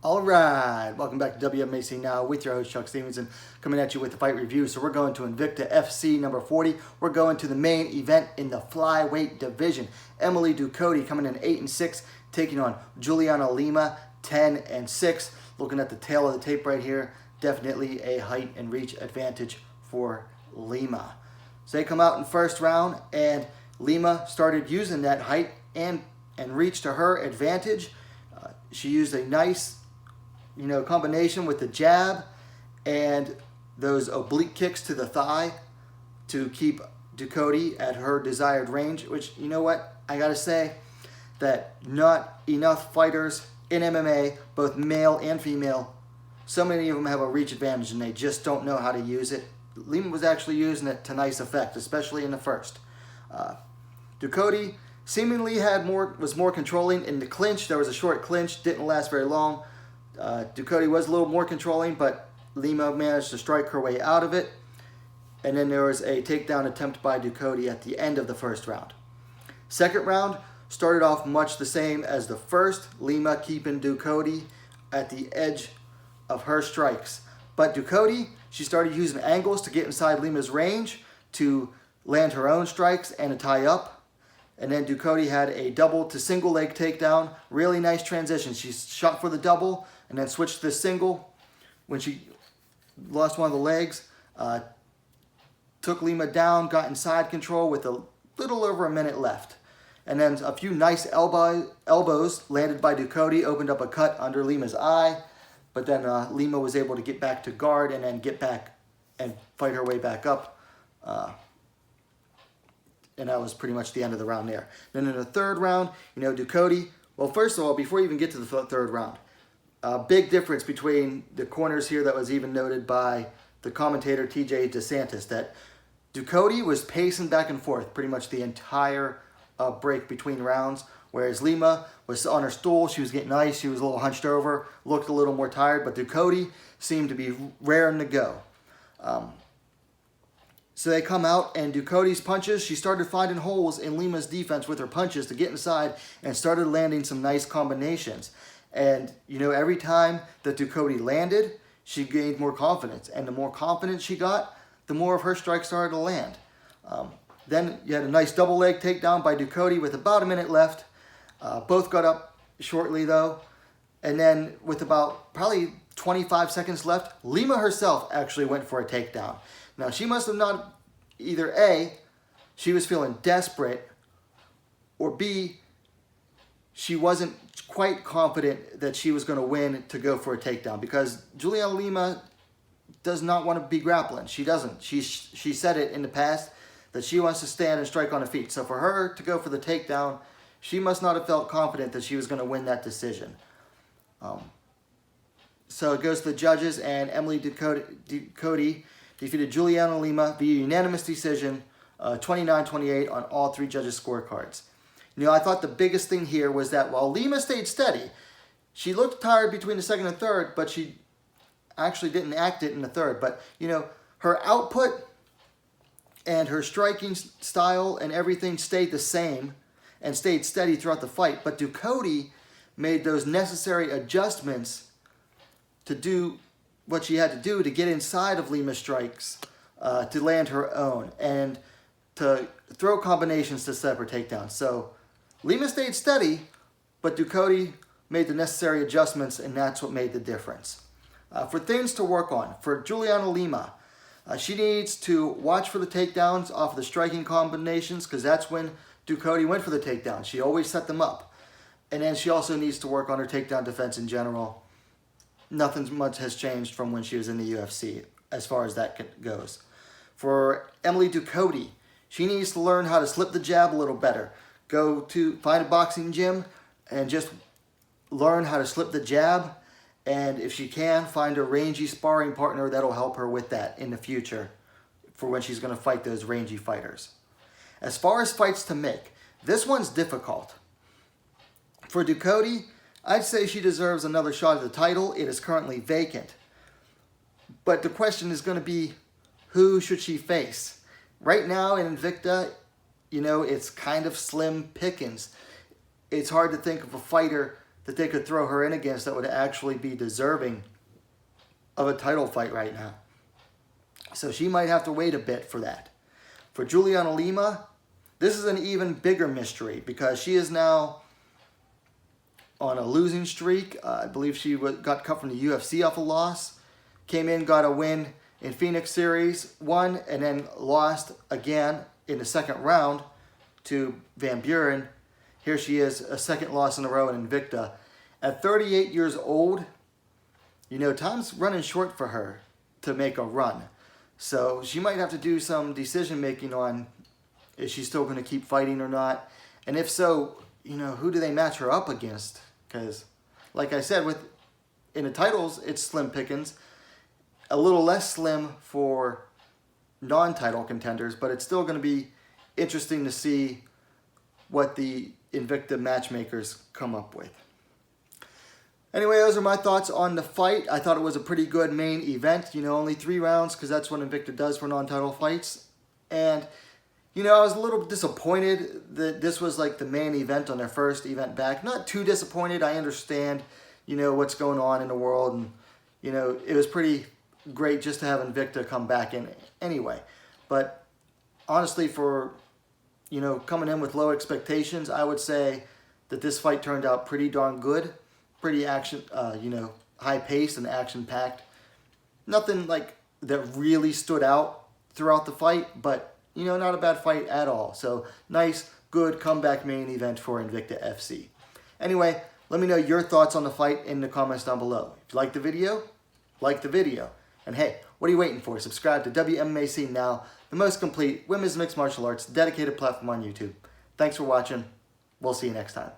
All right, welcome back to WMMA Now with your host Chuck Stevenson, coming at you with the fight review. So we're going to Invicta FC number 40. We're going to the main event in the flyweight division. Emily Ducote coming in 8-6, taking on Juliana Lima 10-6. Looking at the tail of the tape right here, definitely a height and reach advantage for Lima. So they come out in first round, and Lima started using that height and reach to her advantage. She used a nice combination with the jab and those oblique kicks to the thigh to keep Ducote at her desired range, which, you know what, I gotta say that not enough fighters in MMA, both male and female, so many of them have a reach advantage and they just don't know how to use it. Lima was actually using it to nice effect, especially in the first. Ducote seemingly was more controlling in the clinch. There was a short clinch, didn't last very long. Ducote was a little more controlling, but Lima managed to strike her way out of it. And then there was a takedown attempt by Ducote at the end of the first round. Second round started off much the same as the first, Lima keeping Ducote at the edge of her strikes. But Ducote, she started using angles to get inside Lima's range to land her own strikes and to tie up. And then Ducote had a double to single leg takedown. Really nice transition. She shot for the double and then switched to the single. When she lost one of the legs, took Lima down, got in side control with a little over a minute left. And then a few nice elbows landed by Ducote, opened up a cut under Lima's eye. But then Lima was able to get back to guard and then get back and fight her way back up. And that was pretty much the end of the round there. Then in the third round, Ducote, well, first of all, before you even get to the third round, a big difference between the corners here that was even noted by the commentator TJ DeSantis, that Ducote was pacing back and forth pretty much the entire break between rounds, whereas Lima was on her stool. She was getting ice. She was a little hunched over, looked a little more tired, but Ducote seemed to be raring to go. So they come out, and Ducote's punches, she started finding holes in Lima's defense with her punches to get inside and started landing some nice combinations. And, every time that Ducote landed, she gained more confidence. And the more confidence she got, the more of her strikes started to land. Then you had a nice double leg takedown by Ducote with about a minute left. Both got up shortly, though. And then with about probably 25 seconds left, Lima herself actually went for a takedown. Now, she must have not, either A, she was feeling desperate, or B, she wasn't quite confident that she was going to win to go for a takedown, because Juliana Lima does not want to be grappling. She doesn't. She said it in the past that she wants to stand and strike on her feet. So for her to go for the takedown, she must not have felt confident that she was going to win that decision. So it goes to the judges, and Emily Ducote defeated Juliana Lima via unanimous decision, 29-28 on all three judges' scorecards. I thought the biggest thing here was that while Lima stayed steady, she looked tired between the second and third, but she actually didn't act it in the third. But, her output and her striking style and everything stayed the same and stayed steady throughout the fight. But Ducote made those necessary adjustments to do what she had to do to get inside of Lima's strikes, to land her own, and to throw combinations to set up her takedowns. So Lima stayed steady, but Ducote made the necessary adjustments, and that's what made the difference. For things to work on, for Juliana Lima, she needs to watch for the takedowns off of the striking combinations, because that's when Ducote went for the takedown. She always set them up. And then she also needs to work on her takedown defense in general. Nothing much has changed from when she was in the UFC as far as that goes. For Emily Ducote, she needs to learn how to slip the jab a little better. Go to find a boxing gym and just learn how to slip the jab. And if she can, find a rangy sparring partner that'll help her with that in the future for when she's going to fight those rangy fighters. As far as fights to make, this one's difficult. For Ducote, I'd say she deserves another shot at the title. It is currently vacant. But the question is going to be, who should she face? Right now in Invicta, it's kind of slim pickings. It's hard to think of a fighter that they could throw her in against that would actually be deserving of a title fight right now. So she might have to wait a bit for that. For Juliana Lima, this is an even bigger mystery because she is now on a losing streak. I believe she got cut from the UFC off a loss. Came in, got a win in Phoenix Series, won, and then lost again in the second round to Van Buren. Here she is, a second loss in a row in Invicta. At 38 years old, you know, time's running short for her to make a run. So she might have to do some decision making on is she still going to keep fighting or not. And if so, you know, who do they match her up against? Because, like I said, in the titles, it's slim pickings. A little less slim for non-title contenders, but it's still going to be interesting to see what the Invicta matchmakers come up with. Anyway, those are my thoughts on the fight. I thought it was a pretty good main event. You know, only 3 rounds because that's what Invicta does for non-title fights. And, you know, I was a little disappointed that this was like the main event on their first event back. Not too disappointed. I understand, you know, what's going on in the world. And, you know, it was pretty great just to have Invicta come back in anyway. But honestly, for, you know, coming in with low expectations, I would say that this fight turned out pretty darn good. Pretty action, you know, high paced and action packed. Nothing like that really stood out throughout the fight, but, you know, not a bad fight at all. So nice, good comeback main event for Invicta FC. Anyway, let me know your thoughts on the fight in the comments down below. If you like the video, like the video. And hey, what are you waiting for? Subscribe to WMMA now, the most complete women's mixed martial arts dedicated platform on YouTube. Thanks for watching. We'll see you next time.